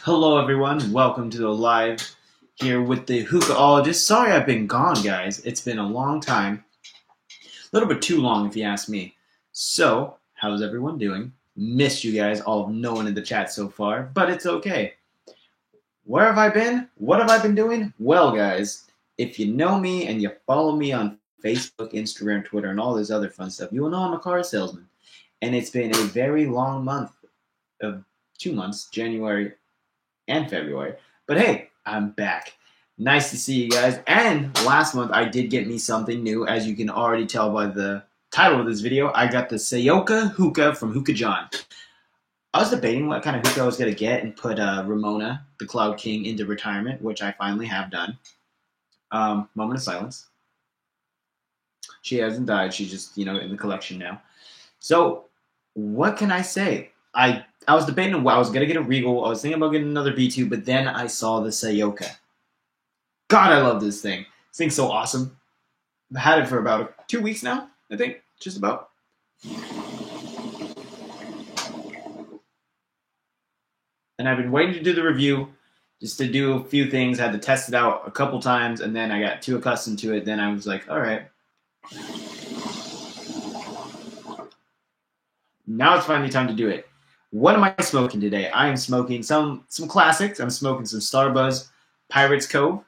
Hello, everyone. Welcome to the live here with the Hookahologist. Sorry I've been gone, guys. It's been a long time. A little bit too long, if you ask me. So, how's everyone doing? Missed you guys, all of no one in the chat so far, but it's okay. Where have I been? What have I been doing? Well, guys, if you know me and you follow me on Facebook, Instagram, Twitter, and all this other fun stuff, you will know I'm a car salesman. And it's been a very long month of 2 months, January and February. But hey, I'm back. Nice to see you guys. And last month I did get me something new. As you can already tell by the title of this video, I got the Sayoka hookah from Hookah John. I was debating what kind of hookah I was going to get and put Ramona, the Cloud King, into retirement, which I finally have done. Moment of silence. She hasn't died. She's just, in the collection now. So, what can I say? I was debating I was going to get a Regal. I was thinking about getting another B2, but then I saw the Sayoka. God, I love this thing. This thing's so awesome. I've had it for about 2 weeks now, I think. Just about. And I've been waiting to do the review, just to do a few things. I had to test it out a couple times, and then I got too accustomed to it. Then I was like, all right. Now it's finally time to do it. What am I smoking today? I am smoking some classics. I'm smoking some Starbuzz Pirates Cove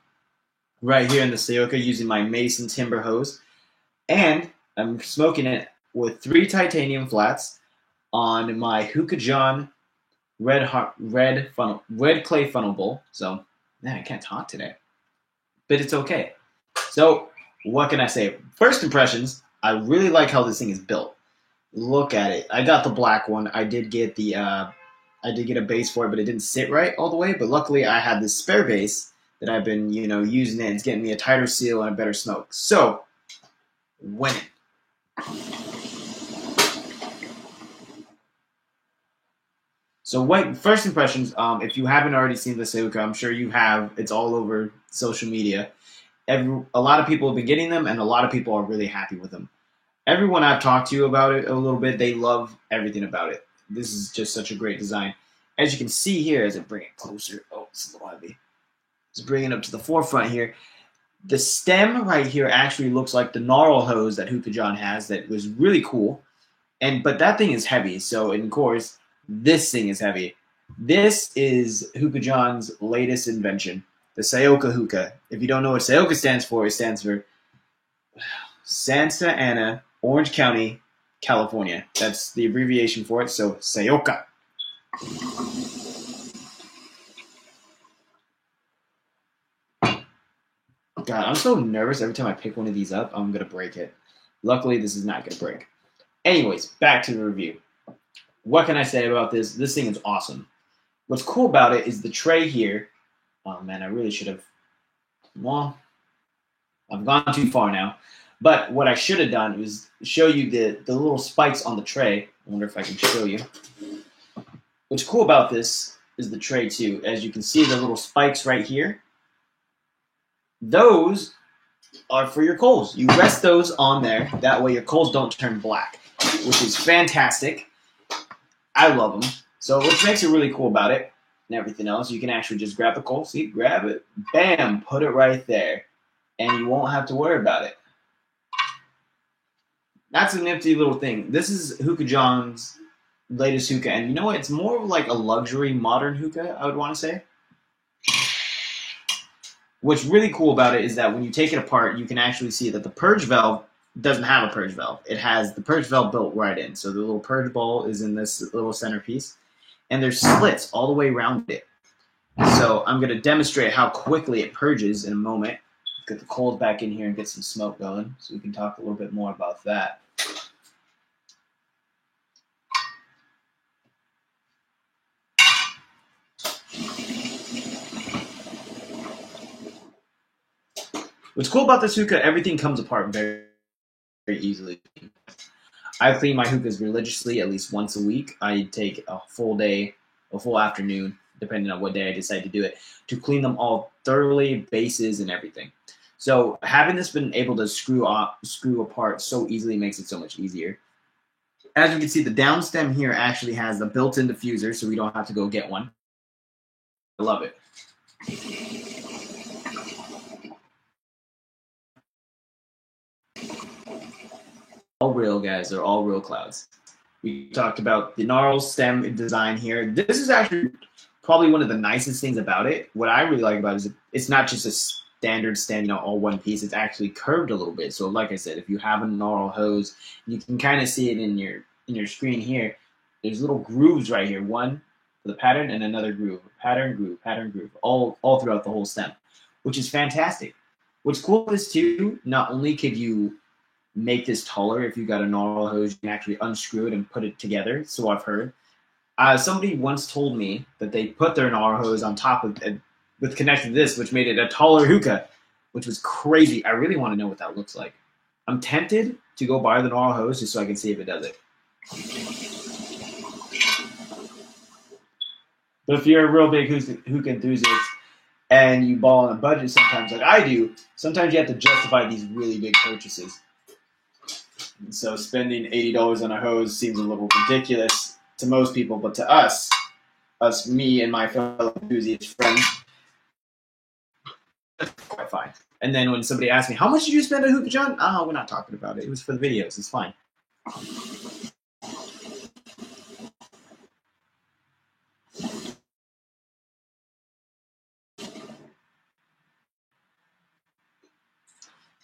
right here in the Sayoka using my Mason Timber hose. And I'm smoking it with 3 titanium flats on my Hookah John red clay funnel bowl. So, man, I can't talk today. But it's okay. So, what can I say? First impressions, I really like how this thing is built. Look at it. I got the black one. I did get a base for it, but it didn't sit right all the way. But luckily, I had this spare base that I've been, using it. It's getting me a tighter seal and a better smoke. So, winning. So, first impressions? If you haven't already seen the Sayoka, I'm sure you have. It's all over social media. A lot of people have been getting them, and a lot of people are really happy with them. Everyone I've talked to about it a little bit, they love everything about it. This is just such a great design. As you can see here, as I bring it closer, it's a little heavy. Just bring it up to the forefront here. The stem right here actually looks like the gnarl hose that Hookah John has that was really cool. But that thing is heavy, so of course, this thing is heavy. This is Hookah John's latest invention, the Sayoka hookah. If you don't know what Sayoka stands for, it stands for Santa Ana, Orange County, California. That's the abbreviation for it, so Sayoka. God, I'm so nervous every time I pick one of these up, I'm going to break it. Luckily, this is not going to break. Anyways, back to the review. What can I say about this? This thing is awesome. What's cool about it is the tray here. Oh, man, I really should have... Well, I've gone too far now. But what I should have done was show you the little spikes on the tray. I wonder if I can show you. What's cool about this is the tray, too. As you can see, the little spikes right here. Those are for your coals. You rest those on there. That way your coals don't turn black, which is fantastic. I love them. So what makes it really cool about it and everything else, you can actually just grab the coal. See, grab it. Bam, put it right there. And you won't have to worry about it. That's a nifty little thing. This is Hookah John's latest hookah. And you know what? It's more of like a luxury modern hookah, I would want to say. What's really cool about it is that when you take it apart, you can actually see that the purge valve doesn't have a purge valve. It has the purge valve built right in. So the little purge ball is in this little centerpiece. And there's slits all the way around it. So I'm going to demonstrate how quickly it purges in a moment. Get the coals back in here and get some smoke going so we can talk a little bit more about that. What's cool about this hookah, everything comes apart very, very easily. I clean my hookahs religiously at least once a week. I take a full day, a full afternoon, depending on what day I decide to do it, to clean them all thoroughly, bases and everything. So having this been able to screw apart so easily makes it so much easier. As you can see, the down stem here actually has a built-in diffuser, so we don't have to go get one. I love it. All real, guys. They're all real clouds. We talked about the gnarl stem design here. This is actually probably one of the nicest things about it. What I really like about it is it's not just a standard stem, all one piece. It's actually curved a little bit. So, like I said, if you have a gnarl hose, you can kind of see it in your screen here. There's little grooves right here. One for the pattern and another groove. Pattern, groove, all throughout the whole stem, which is fantastic. What's cool is too, not only could you make this taller if you got a gnarl hose, you can actually unscrew it and put it together. So I've heard. Somebody once told me that they put their gnarl hose on top of it with connected to this, which made it a taller hookah, which was crazy. I really want to know what that looks like. I'm tempted to go buy the gnarl hose just so I can see if it does it. But if you're a real big hookah enthusiast and you ball on a budget sometimes like I do, sometimes you have to justify these really big purchases. And so spending $80 on a hose seems a little ridiculous to most people, but to us, me and my fellow enthusiast friends, that's quite fine. And then when somebody asks me, how much did you spend on Hookah John? Oh, we're not talking about it. It was for the videos. It's fine.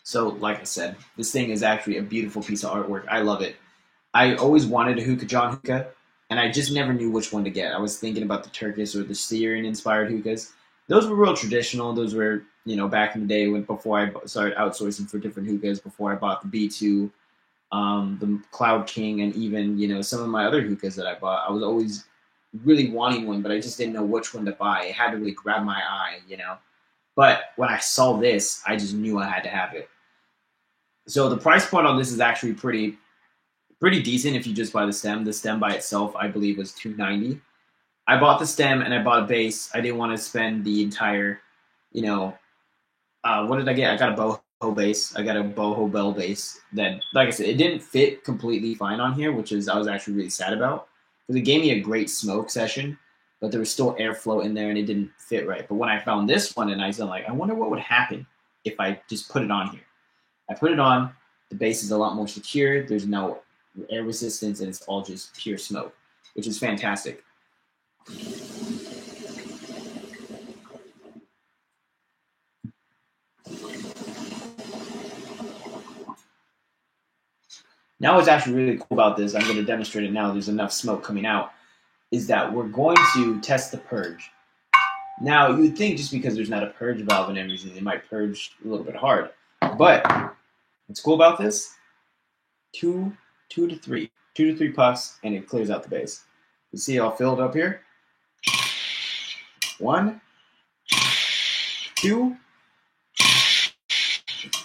So, like I said, this thing is actually a beautiful piece of artwork. I love it. I always wanted a Hookah John hookah, and I just never knew which one to get. I was thinking about the Turkish or the Syrian-inspired hookahs. Those were real traditional. Those were, back in the day before I started outsourcing for different hookahs, before I bought the B2, the Cloud King, and even, some of my other hookahs that I bought. I was always really wanting one, but I just didn't know which one to buy. It had to really grab my eye. But when I saw this, I just knew I had to have it. So the price point on this is actually pretty decent if you just buy the stem. The stem by itself, I believe, was $290. I bought the stem and I bought a base. I didn't want to spend the entire, what did I get? I got a boho base. I got a boho bell base that, like I said, it didn't fit completely fine on here, which I was actually really sad about because it gave me a great smoke session, but there was still airflow in there and it didn't fit right. But when I found this one and I was like, I wonder what would happen if I just put it on here. I put it on. The base is a lot more secure. There's no air resistance, and it's all just pure smoke, which is fantastic. Now what's actually really cool about this, I'm going to demonstrate it now, there's enough smoke coming out, is that we're going to test the purge. Now, you would think just because there's not a purge valve and everything, they might purge a little bit hard. But what's cool about this, two to three puffs, and it clears out the base. You see I'll fill it up here. 1, 2,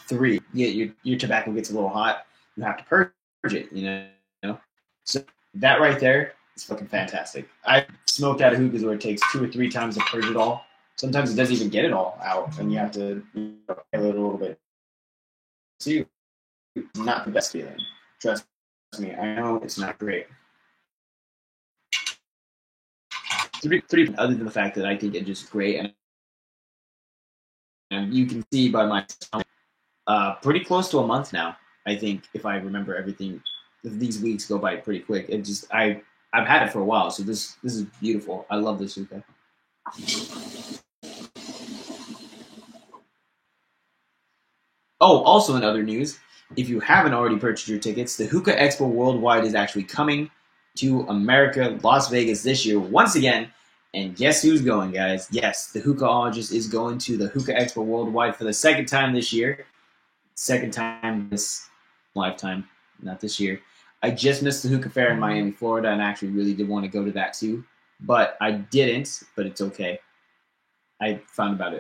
3. Yeah, your tobacco gets a little hot. You have to purge it, So that right there is fucking fantastic. I smoked out of hookahs where it takes 2 or 3 times to purge it all. Sometimes it doesn't even get it all out, and you have to kill it a little bit. See, not the best feeling. Trust me, I know it's not great. Three, other than the fact that I think it's just great, and you can see by my pretty close to a month now. I think if I remember everything, these weeks go by pretty quick. I've had it for a while, so this is beautiful. I love this hookah. Oh, also in other news, if you haven't already purchased your tickets, the Hookah Expo Worldwide is actually coming to America, Las Vegas this year once again. And guess who's going, guys? Yes, the Hookahologist is going to the Hookah Expo Worldwide for the second time this year. Second time this lifetime, not this year. I just missed the Hookah Fair in Miami, Florida, and actually really did want to go to that too. But I didn't, but it's okay. I found out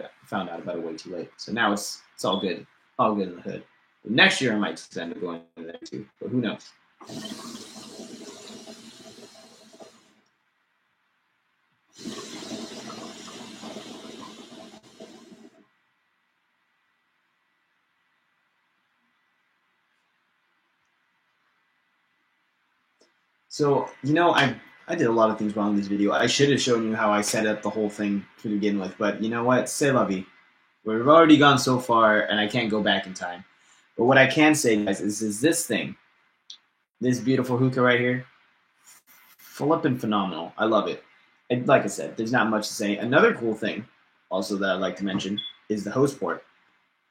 about it way too late. So now it's all good. All good in the hood. But next year I might just end up going there too. But who knows? So, I did a lot of things wrong in this video. I should have shown you how I set up the whole thing to begin with, but you know what? C'est la vie. We've already gone so far, and I can't go back in time. But what I can say, guys, is this thing, this beautiful hookah right here, flippin' phenomenal. I love it. And like I said, there's not much to say. Another cool thing, also that I'd like to mention, is the hose port.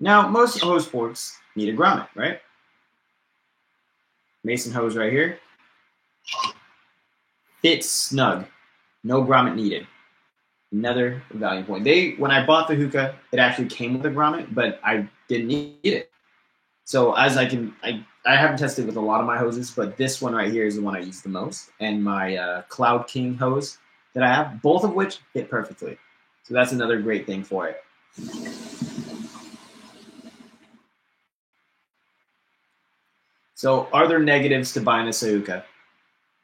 Now, most hose ports need a grommet, right? Mason hose right here. Fits snug. No grommet needed. Another value point. When I bought the hookah, it actually came with a grommet, but I didn't need it. So as I haven't tested with a lot of my hoses, but this one right here is the one I use the most, and my Cloud King hose that I have, both of which fit perfectly. So that's another great thing for it. So are there negatives to buying a Sahuka?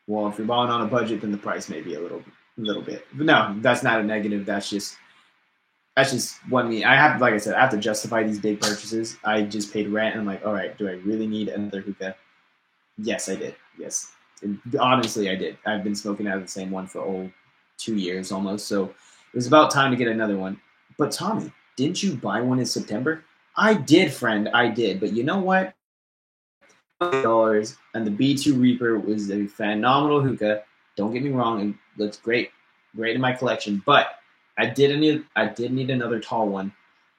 Well, if you're buying on a budget, then the price may be a little bit. But no, that's not a negative. That's just one me. I have, like I said, I have to justify these big purchases. I just paid rent, and I'm like, all right, do I really need another hookah? Yes, I did. Yes, and honestly, I did. I've been smoking out of the same one for 2 years almost, so it was about time to get another one. But Tommy, didn't you buy one in September? I did, friend. I did. But you know what? $20, and the B2 Reaper was a phenomenal hookah. Don't get me wrong, it looks great in my collection. But I did need another tall one,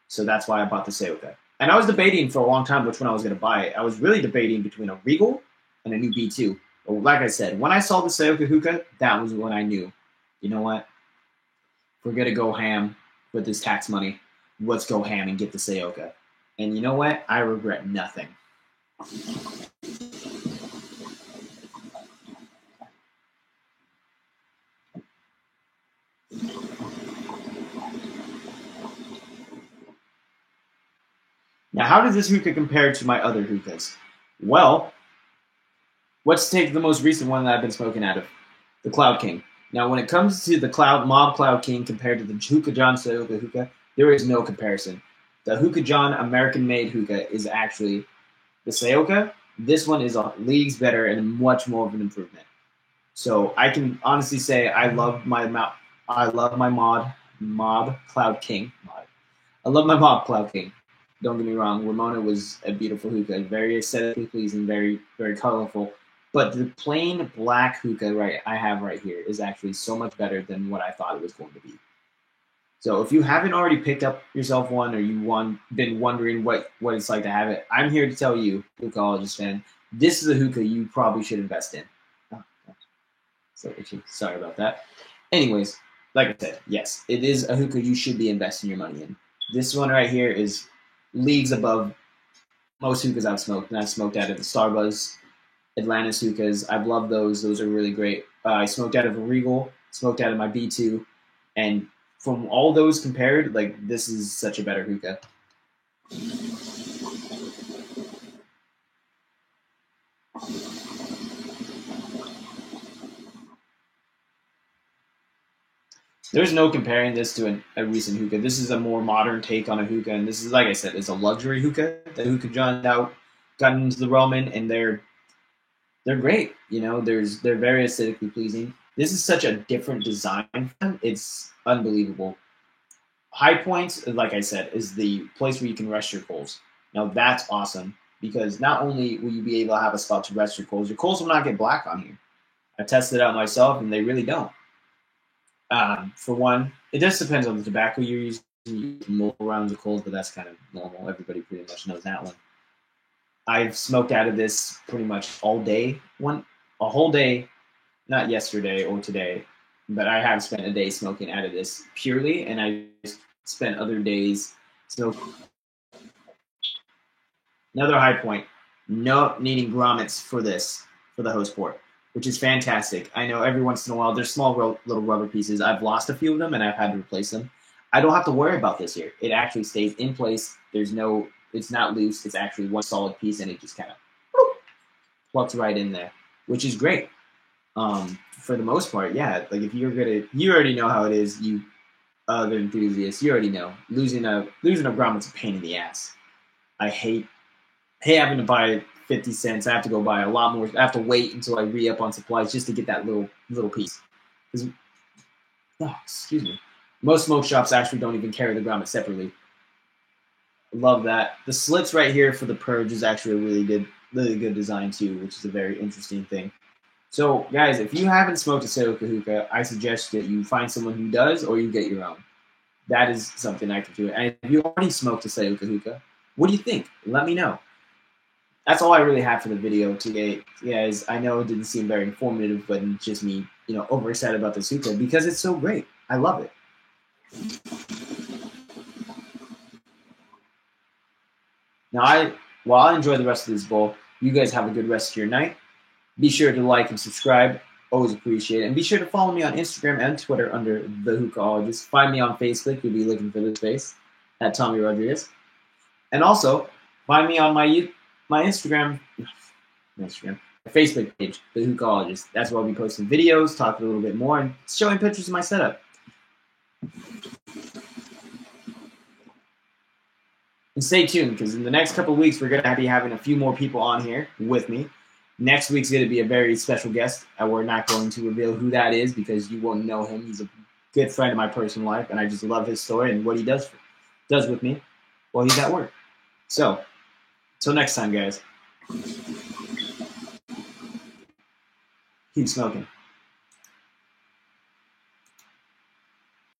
so that's why I bought the Sahuka. And I was debating for a long time which one I was going to buy. I was really debating between a Regal and a new B2. But like I said, when I saw the Sahuka hookah, that was when I knew, you know what? If we're going to go ham with this tax money, let's go ham and get the Sahuka. And you know what? I regret nothing. Now, how does this hookah compare to my other hookahs? Well, let's take the most recent one that I've been smoking out of, the Cloud King. Now, when it comes to the Mob Cloud King compared to the Hookah John Sahuka hookah, there is no comparison. The Hookah John American-made hookah is actually the Sahuka. This one is leagues better and much more of an improvement. So I can honestly say I love my Mob Cloud King. I love my Mob Cloud King. Don't get me wrong, Ramona was a beautiful hookah, very aesthetically pleasing, very, very colorful. But the plain black hookah I have right here is actually so much better than what I thought it was going to be. So if you haven't already picked up yourself one, or you've been wondering what it's like to have it, I'm here to tell you, hookahologists fan, this is a hookah you probably should invest in. Oh, so itchy. Sorry about that. Anyways, like I said, yes, it is a hookah you should be investing your money in. This one right here is leagues above most hookahs I've smoked, and I've smoked out of the Starbuzz, Atlantis hookahs. I've loved those. Those are really great. I smoked out of a Regal, smoked out of my B2, and from all those compared, like, this is such a better hookah. There's no comparing this to a recent hookah. This is a more modern take on a hookah, and this is, like I said, it's a luxury hookah. The Hookah John got into the realm, and they're great. You know, they're very aesthetically pleasing. This is such a different design. It's unbelievable. High Points, like I said, is the place where you can rest your coals. Now that's awesome, because not only will you be able to have a spot to rest your coals will not get black on here. I tested it out myself, and they really don't. For one, it just depends on the tobacco you're using. You can multiple rounds of coals, but that's kind of normal. Everybody pretty much knows that one. I've smoked out of this pretty much all day. A whole day, not yesterday or today, but I have spent a day smoking out of this purely, and I spent other days smoking. Another high point, no needing grommets for the hose port, which is fantastic. I know every once in a while there's small little rubber pieces. I've lost a few of them, and I've had to replace them. I don't have to worry about this here. It actually stays in place. It's not loose. It's actually one solid piece, and it just kind of plugs right in there, which is great. For the most part, yeah. Like, if you already know how it is. You other enthusiasts, you already know losing a grommet's a pain in the ass. I hate having to buy 50 cents. I have to go buy a lot more. I have to wait until I re-up on supplies just to get that little piece. Oh, excuse me. Most smoke shops actually don't even carry the grommet separately. Love that. The slits right here for the purge is actually a really good design too, which is a very interesting thing. So, guys, if you haven't smoked a Sayuka hookah, I suggest that you find someone who does, or you get your own. That is something I can do. And if you already smoked a Sayuka hookah, what do you think? Let me know. That's all I really have for the video today, guys. I know it didn't seem very informative, but it's just me, overexcited about this hookah because it's so great. I love it. Now, while I enjoy the rest of this bowl, you guys have a good rest of your night. Be sure to like and subscribe. Always appreciate it. And be sure to follow me on Instagram and Twitter under The Hookahologist. Find me on Facebook. You'll be looking for this face at Tommy Rodriguez. And also, find me on my Instagram, Facebook page, The Hookahhologist. That's where I'll be posting videos, talking a little bit more, and showing pictures of my setup. And stay tuned, because in the next couple of weeks, we're going to be having a few more people on here with me. Next week's going to be a very special guest, and we're not going to reveal who that is because you won't know him. He's a good friend of my personal life, and I just love his story and what he does with me while he's at work. So, until next time, guys. Keep smoking.